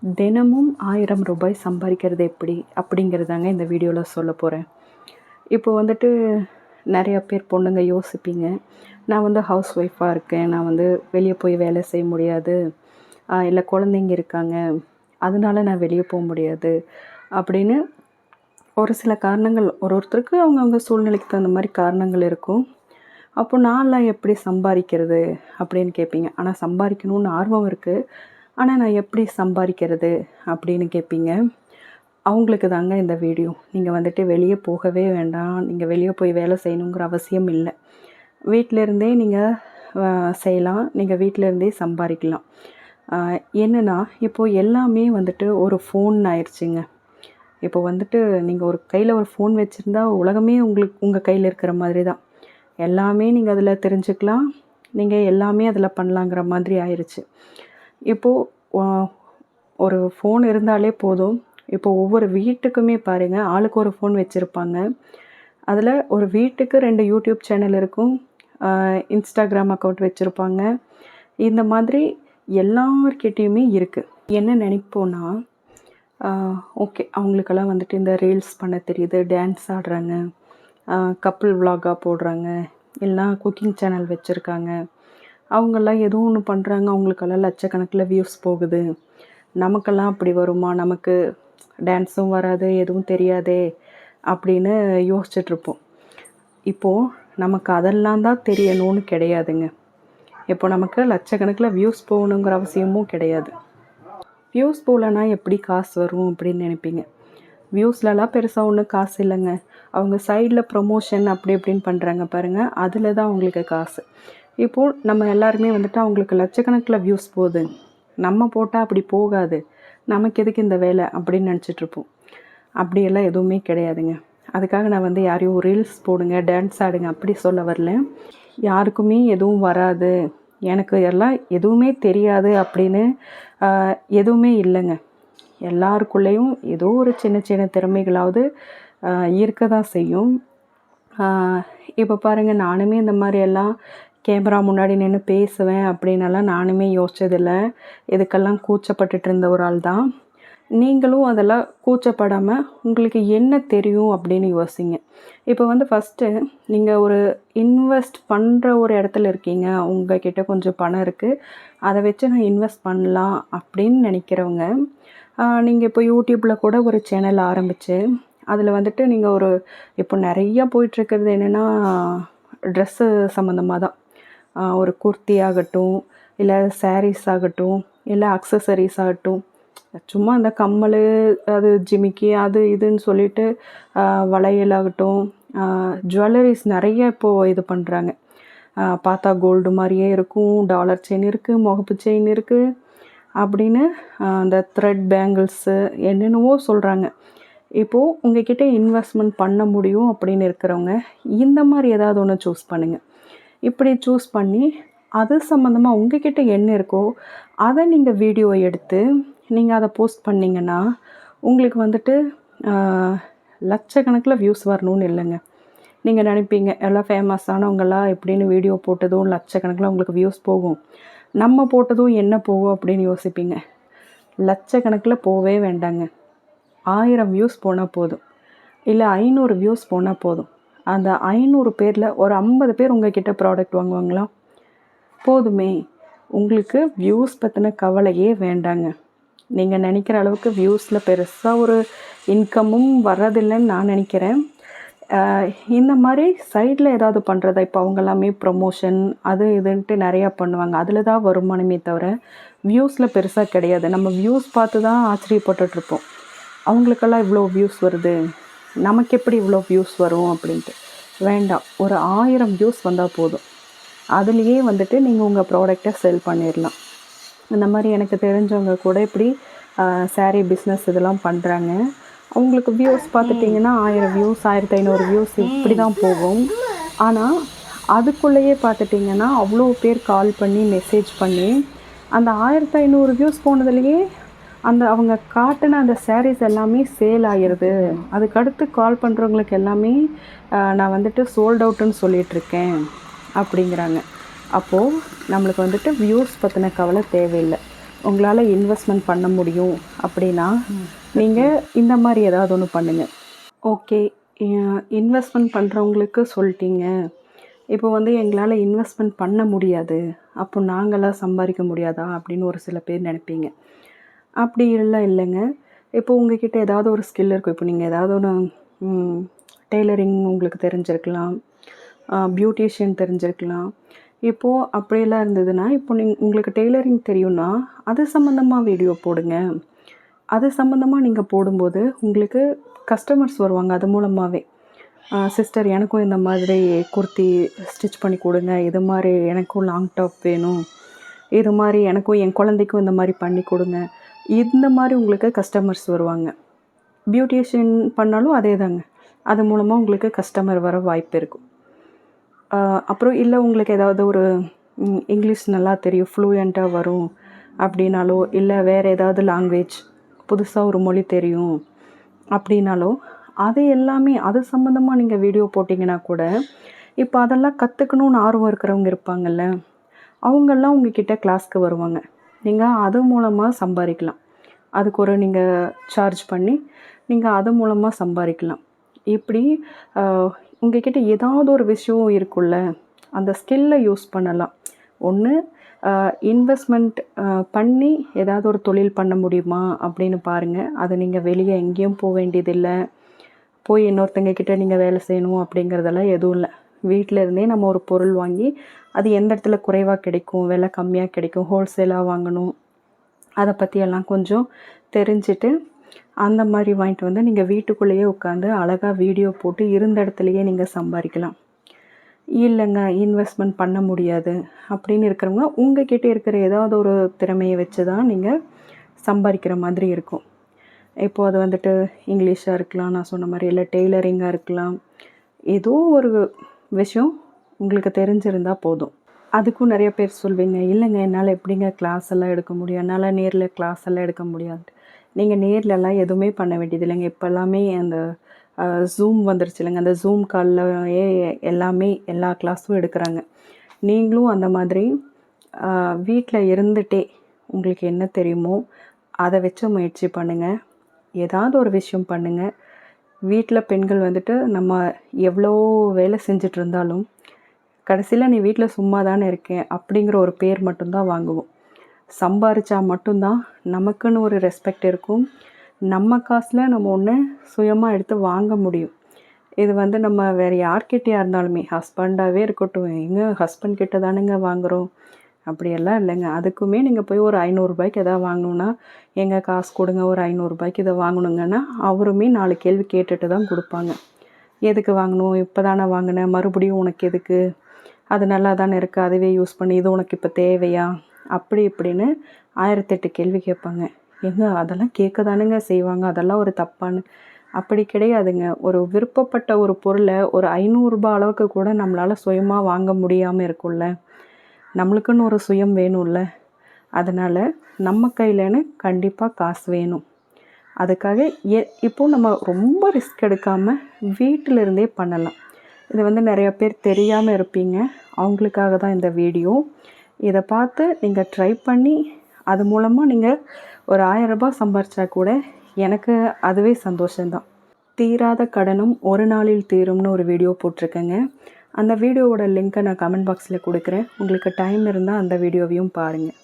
தினமும் ரூ. 1000 சம்பாதிக்கிறது எப்படி அப்படிங்கிறதாங்க இந்த வீடியோவில் சொல்ல போகிறேன். இப்போ வந்துட்டு நிறையா பேர் பொண்ணுங்க யோசிப்பீங்க, நான் வந்து ஹவுஸ் ஒய்ஃபாக இருக்கேன், நான் வந்து வெளியே போய் வேலை செய்ய முடியாது, இல்லை குழந்தைங்க இருக்காங்க, அதனால நான் வெளியே போக முடியாது அப்படின்னு ஒரு சில காரணங்கள் ஒருத்தருக்கு அவங்கவுங்க சூழ்நிலைக்கு தகுந்த மாதிரி காரணங்கள் இருக்கும். அப்போ நான்லாம் எப்படி சம்பாதிக்கிறது அப்படின்னு கேட்பீங்க. ஆனால் சம்பாதிக்கணுன்னு ஆர்வம் இருக்குது, ஆனால் நான் எப்படி சம்பாதிக்கிறது அப்படின்னு கேட்பீங்க. அவங்களுக்கு தாங்க இந்த வீடியோ. நீங்கள் வந்துட்டு வெளியே போகவே வேண்டாம், நீங்கள் வெளியே போய் வேலை செய்யணுங்கிற அவசியம் இல்லை. வீட்டிலேருந்தே நீங்கள் செய்யலாம், நீங்கள் வீட்டிலேருந்தே சம்பாதிக்கலாம். என்னென்னா இப்போது எல்லாமே வந்துட்டு ஒரு ஃபோன் ஆயிடுச்சுங்க. இப்போ வந்துட்டு நீங்கள் ஒரு கையில் ஒரு ஃபோன் வச்சுருந்தா உலகமே உங்கள் கையில் இருக்கிற மாதிரி தான். எல்லாமே நீங்கள் அதில் தெரிஞ்சுக்கலாம், நீங்கள் எல்லாமே அதில் பண்ணலாங்கிற மாதிரி ஆயிடுச்சு. இப்போது ஒரு ஃபோன் இருந்தாலே போதும். இப்போ ஒவ்வொரு வீட்டுக்குமே பாருங்கள், ஆளுக்கு ஒரு ஃபோன் வச்சுருப்பாங்க. அதில் ஒரு வீட்டுக்கு 2 யூடியூப் சேனல் இருக்கும், இன்ஸ்டாகிராம் அக்கௌண்ட் வச்சுருப்பாங்க. இந்த மாதிரி எல்லார்கிட்டேயுமே இருக்குது. என்ன நினைப்போன்னா, ஓகே அவங்களுக்கெல்லாம் வந்துட்டு இந்த ரீல்ஸ் பண்ண தெரியுது, டான்ஸ் ஆடுறாங்க, கப்புள் விலாகாக போடுறாங்க, எல்லாம் குக்கிங் சேனல் வச்சுருக்காங்க, அவங்கெல்லாம் ஏதோ ஒன்று பண்ணுறாங்க, அவங்களுக்கெல்லாம் லட்சக்கணக்கில் வியூஸ் போகுது. நமக்கெல்லாம் அப்படி வருமா, நமக்கு டான்ஸும் வராது, எதுவும் தெரியாதே அப்படின்னு யோசிச்சுட்ருப்போம். இப்போது நமக்கு அதெல்லாம் தான் தெரியணும்னு கிடையாதுங்க. இப்போ நமக்கு லட்சக்கணக்கில் வியூஸ் போகணுங்கிற அவசியமும் கிடையாது. வியூஸ் போகலன்னா எப்படி காசு வரும் அப்படின்னு நினைப்பீங்க. வியூஸ்லலாம் பெருசாக ஒன்றும் காசு இல்லைங்க. அவங்க சைடில் ப்ரொமோஷன் அப்படி இப்படின்னு பண்ணுறாங்க பாருங்கள், அதில் தான் அவங்களுக்கு காசு. இப்போது நம்ம எல்லாருமே வந்துட்டு அவங்களுக்கு லட்சக்கணக்கில் வியூஸ் போகுது, நம்ம போட்டால் அப்படி போகாது, நமக்கு எதுக்கு இந்த வேலை அப்படின்னு நினச்சிட்ருப்போம். அப்படியெல்லாம் எதுவுமே கிடையாதுங்க. அதுக்காக நான் வந்து யாரையும் ரீல்ஸ் போடுங்க, டான்ஸ் ஆடுங்க அப்படி சொல்ல வரல. யாருக்குமே எதுவும் வராது, எனக்கு எல்லாம் எதுவுமே தெரியாது அப்படின்னு எதுவுமே இல்லைங்க. எல்லாருக்குள்ளேயும் ஏதோ ஒரு சின்ன சின்ன திறமைகளாவது இருக்க தான் செய்யும். இப்போ பாருங்கள், நானுமே இந்த மாதிரியெல்லாம் கேமரா முன்னாடி நின்று பேசுவேன் அப்படின்னெல்லாம் நானுமே யோசிச்சதில்லை. இதுக்கெல்லாம் கூச்சப்பட்டுட்டு இருந்த ஒரு ஆள் தான். நீங்களும் அதெல்லாம் கூச்சப்படாமல் உங்களுக்கு என்ன தெரியும் அப்படின்னு யோசிங்க. இப்போ வந்து ஃபஸ்ட்டு நீங்கள் ஒரு இன்வெஸ்ட் பண்ணுற ஒரு இடத்துல இருக்கீங்க, உங்கள்கிட்ட கொஞ்சம் பணம் இருக்குது, அதை வச்சு நான் இன்வெஸ்ட் பண்ணலாம் அப்படின்னு நினைக்கிறவங்க, நீங்கள் இப்போ யூடியூப்பில் கூட ஒரு சேனல் ஆரம்பித்து அதில் வந்துட்டு நீங்கள் ஒரு இப்போ நிறையா போயிட்டுருக்கிறது என்னென்னா ட்ரெஸ்ஸு சம்மந்தமாக தான். ஒரு குர்த்தி ஆகட்டும், இல்லை சாரீஸ் ஆகட்டும், இல்லை அக்சசரிஸ் ஆகட்டும், சும்மா அந்த கம்மல், அது ஜிமிக்கி, அது இதுன்னு சொல்லிட்டு வளையல் ஆகட்டும், ஜுவல்லரிஸ் நிறைய இப்போது இது பண்ணுறாங்க. பார்த்தா கோல்டு மாதிரியே இருக்கும், டாலர் செயின் இருக்குது, முகப்பு செயின் இருக்குது அப்படின்னு அந்த த்ரெட் பேங்கிள்ஸு என்னென்னவோ சொல்கிறாங்க. இப்போது உங்கள்கிட்ட இன்வெஸ்ட்மெண்ட் பண்ண முடியும் அப்படின்னு இருக்கிறவங்க இந்த மாதிரி ஏதாவது ஒன்று சூஸ் பண்ணுங்கள். இப்படி சூஸ் பண்ணி அது சம்மந்தமாக உங்கள்கிட்ட என்ன இருக்கோ அதை நீங்கள் வீடியோ எடுத்து நீங்கள் அதை போஸ்ட் பண்ணிங்கன்னா உங்களுக்கு வந்துட்டு லட்சக்கணக்கில் வியூஸ் வரணும்னு இல்லைங்க. நீங்கள் நினைப்பீங்க எல்லாம் ஃபேமஸானவங்களாம் எப்படின்னு வீடியோ போட்டதும் லட்சக்கணக்கில் உங்களுக்கு வியூஸ் போகும், நம்ம போட்டதும் என்ன போகும் அப்படின்னு யோசிப்பீங்க. லட்சக்கணக்கில் போகவே வேண்டாங்க. 1000 வியூஸ் போனால் போதும், இல்லை 500 வியூஸ் போனால் போதும். அந்த 500 பேரில் ஒரு 50 பேர் உங்கள்கிட்ட ப்ராடக்ட் வாங்குவாங்களா? போதுமே. உங்களுக்கு வியூஸ் பற்றின கவலையே வேண்டாங்க. நீங்கள் நினைக்கிற அளவுக்கு வியூஸில் பெருசாக ஒரு இன்கமும் வர்றதில்லைன்னு நான் நினைக்கிறேன். இந்த மாதிரி சைடில் ஏதாவது பண்ணுறதா, இப்போ அவங்க எல்லாமே ப்ரொமோஷன் அது இதுன்ட்டு நிறையா பண்ணுவாங்க, அதில் தான் வருமானமே தவிர வியூஸில் பெருசாக கிடையாது. நம்ம வியூஸ் பார்த்து தான் ஆச்சரியப்பட்டுட்ருப்போம், அவங்களுக்கெல்லாம் இவ்வளோ வியூஸ் வருது, நமக்கு எப்படி இவ்வளோ வியூஸ் வரும் அப்படின்ட்டு. வேண்டாம், ஒரு 1000 வியூஸ் வந்தால் போதும், அதுலேயே வந்துட்டு நீங்கள் உங்கள் ப்ராடக்டை செல் பண்ணிடலாம். இந்த மாதிரி எனக்கு தெரிஞ்சவங்க கூட இப்படி சாரீ பிஸ்னஸ் இதெல்லாம் பண்ணுறாங்க. அவங்களுக்கு வியூஸ் பார்த்துட்டிங்கன்னா 1000 வியூஸ், 1500 வியூஸ் இப்படி தான் போகும். ஆனால் அதுக்குள்ளேயே பார்த்துட்டிங்கன்னா அவ்வளோ பேர் கால் பண்ணி மெசேஜ் பண்ணி அந்த 1500 வியூஸ் போனதுலேயே அந்த அவங்க காட்டின அந்த சாரீஸ் எல்லாமே சேல் ஆகிடுது. அதுக்கடுத்து கால் பண்ணுறவங்களுக்கு எல்லாமே நான் வந்துட்டு சோல்ட் அவுட்டுன்னு சொல்லிகிட்ருக்கேன் அப்படிங்கிறாங்க. அப்போது நம்மளுக்கு வந்துட்டு வியூஸ் பற்றின கவலை தேவையில்லை. உங்களால் இன்வெஸ்ட்மெண்ட் பண்ண முடியும் அப்படின்னா நீங்கள் இந்த மாதிரி ஏதாவது ஒன்று பண்ணுங்கள். ஓகே, இன்வெஸ்ட்மெண்ட் பண்ணுறவங்களுக்கு சொல்லிட்டீங்க. இப்போ வந்து எங்களால் இன்வெஸ்ட்மெண்ட் பண்ண முடியாது, அப்போ நாங்களாம் சம்பாதிக்க முடியாதா அப்படின்னு ஒரு சில பேர் நினைப்பீங்க. அப்படி இல்லைங்க. இப்போ உங்ககிட்ட ஏதாவது ஒரு ஸ்கில் இருக்கும். இப்போ நீங்கள் ஏதாவது ஒன்று டெய்லரிங் உங்களுக்கு தெரிஞ்சிருக்கலாம், பியூட்டிஷியன் தெரிஞ்சிருக்கலாம். இப்போது அப்படியெல்லாம் இருந்ததுன்னா, இப்போ உங்களுக்கு டெய்லரிங் தெரியும்னா அது சம்மந்தமாக வீடியோ போடுங்க. அது சம்மந்தமாக நீங்கள் போடும்போது உங்களுக்கு கஸ்டமர்ஸ் வருவாங்க. அது மூலமாகவே சிஸ்டர் எனக்கும் இந்த மாதிரி குர்த்தி ஸ்டிச் பண்ணி கொடுங்க, இது மாதிரி எனக்கும் லாங் டாப் வேணும், இது மாதிரி எனக்கும் என் குழந்தைக்கும் இந்த மாதிரி பண்ணி கொடுங்க, இந்த மாதிரி உங்களுக்கு கஸ்டமர்ஸ் வருவாங்க. பியூட்டிஷியன் பண்ணாலும் அதே தாங்க. அது மூலமாக உங்களுக்கு கஸ்டமர் வர வாய்ப்பு இருக்கும். அப்புறம் இல்லை உங்களுக்கு ஏதாவது ஒரு இங்கிலீஷ் நல்லா தெரியும், ஃப்ளூயண்ட்டாக வரும் அப்படின்னாலோ, இல்லை வேறு ஏதாவது லாங்குவேஜ் புதுசாக ஒரு மொழி தெரியும் அப்படின்னாலோ, அது எல்லாமே அது சம்மந்தமாக நீங்கள் வீடியோ போட்டிங்கன்னா கூட, இப்போ அதெல்லாம் கற்றுக்கணுன்னு ஆர்வம் இருக்கிறவங்க இருப்பாங்கள்ல, அவங்கெல்லாம் உங்ககிட்ட கிளாஸ்க்கு வருவாங்க. நீங்கள் அது மூலமாக சம்பாதிக்கலாம். அதுக்கு ஒரு நீங்கள் சார்ஜ் பண்ணி நீங்கள் அது மூலமாக சம்பாதிக்கலாம். இப்படி உங்ககிட்ட ஏதாவது ஒரு விஷயம் இருக்குல்ல, அந்த ஸ்கில்லை யூஸ் பண்ணலாம். ஒன்று இன்வெஸ்ட்மெண்ட் பண்ணி ஏதாவது ஒரு தொழில் பண்ண முடியுமா அப்படின்னு பாருங்கள். அது நீங்கள் வெளியே எங்கேயும் போக வேண்டியதில்லை, போய் இன்னொருத்தங்க கிட்டே நீங்கள் வேலை செய்யணும் அப்படிங்கிறதெல்லாம் எதுவும் இல்லை. வீட்டில் இருந்தே நம்ம ஒரு பொருள் வாங்கி அது எந்த இடத்துல குறைவாக கிடைக்கும், விலை கம்மியாக கிடைக்கும், ஹோல்சேலாக வாங்கணும், அதை பற்றியெல்லாம் கொஞ்சம் தெரிஞ்சுட்டு அந்த மாதிரி வாங்கிட்டு வந்து நீங்கள் வீட்டுக்குள்ளேயே உட்காந்து அழகாக வீடியோ போட்டு இருந்த இடத்துலையே நீங்கள் சம்பாதிக்கலாம். இல்லைங்க இன்வெஸ்ட்மெண்ட் பண்ண முடியாது அப்படின்னு இருக்கிறவங்க உங்ககிட்ட இருக்கிற ஏதாவது ஒரு திறமையை வச்சு தான் நீங்கள் சம்பாதிக்கிற மாதிரி இருக்கும். இப்போது அது வந்துட்டு இங்கிலீஷாக இருக்கலாம், நான் சொன்ன மாதிரி, இல்லை டெய்லரிங்காக இருக்கலாம். ஏதோ ஒரு விஷயம் உங்களுக்கு தெரிஞ்சிருந்தால் போதும். அதுக்கும் நிறைய பேர் சொல்வீங்க, இல்லைங்க என்னால் எப்படிங்க கிளாஸ் எல்லாம் எடுக்க முடியும், என்னால் நேரில் கிளாஸ் எல்லாம் எடுக்க முடியாது. நீங்கள் நேர்லலாம் எதுவுமே பண்ண வேண்டியது இல்லைங்க. இப்போ எல்லாமே அந்த ஜூம் வந்துருச்சு இல்லைங்க, அந்த ஜூம் கால்லையே எல்லாமே எல்லா கிளாஸும் எடுக்கிறாங்க. நீங்களும் அந்த மாதிரி வீட்டில் இருந்துகிட்டே உங்களுக்கு என்ன தெரியுமோ அதை வச்சு முயற்சி பண்ணுங்கள். ஏதாவது ஒரு விஷயம் பண்ணுங்கள். வீட்டில் பெண்கள் வந்துட்டு நம்ம எவ்வளோ வேலை செஞ்சுட்டு இருந்தாலும் கடைசியில் நீ வீட்டில் சும்மா தானே இருக்கேன் அப்படிங்கிற ஒரு பேர் மட்டும்தான் வாங்குவோம். சம்பாரித்தா மட்டும்தான் நமக்குன்னு ஒரு ரெஸ்பெக்ட் இருக்கும். நம்ம காசில் நம்ம ஒன்று சுயமாக எடுத்து வாங்க முடியும். இது வந்து நம்ம வேறு யார்கிட்டையா இருந்தாலுமே, ஹஸ்பண்டாகவே இருக்கட்டும், எங்கள் ஹஸ்பண்ட் கிட்ட தானுங்க வாங்குகிறோம் அப்படியெல்லாம் இல்லைங்க. அதுக்குமே நீங்கள் போய் ஒரு 500 ரூபாய்க்கு எதாவது வாங்கணுன்னா, எங்கே காசு கொடுங்க ஒரு 500 ரூபாய்க்கு இதை வாங்கணுங்கன்னா, அவருமே 4 கேள்வி கேட்டுட்டு தான் கொடுப்பாங்க. எதுக்கு வாங்கணும், இப்போ தானே வாங்கினேன், மறுபடியும் உனக்கு எதுக்கு, அது நல்லா தானே இருக்குது, அதுவே யூஸ் பண்ணி, இது உனக்கு இப்போ தேவையா, அப்படி இப்படின்னு 1008 கேள்வி கேட்பாங்க. ஏங்க அதெல்லாம் கேட்க தானுங்க செய்வாங்க, அதெல்லாம் ஒரு தப்பான்னு. அப்படி கிடையாதுங்க. ஒரு விருப்பப்பட்ட ஒரு பொருளை ஒரு 500 ரூபாய் அளவுக்கு கூட நம்மளால் சுயமாக வாங்க முடியாமல் இருக்கும்ல. நம்மளுக்குன்னு ஒரு சுயம் வேணும்ல. அதனால் நம்ம கையிலன்னு கண்டிப்பாக காசு வேணும். அதுக்காக இப்போது நம்ம ரொம்ப ரிஸ்க் எடுக்காமல் வீட்டிலிருந்தே பண்ணலாம். இது வந்து நிறையா பேர் தெரியாமல் இருப்பீங்க, அவங்களுக்காக தான் இந்த வீடியோ. இதை பார்த்து நீங்கள் ட்ரை பண்ணி அது மூலமாக நீங்கள் ஒரு 1000 ரூபாய் சம்பாரிச்சா கூட எனக்கு அதுவே சந்தோஷம்தான். தீராத கடனும் ஒரு நாளில் தீரும்னு ஒரு வீடியோ போட்டிருக்கேங்க. அந்த வீடியோவோட லிங்க்கை நான் கமெண்ட் பாக்ஸில் கொடுக்குறேன். உங்களுக்கு டைம் இருந்தால் அந்த வீடியோவையும் பாருங்கள்.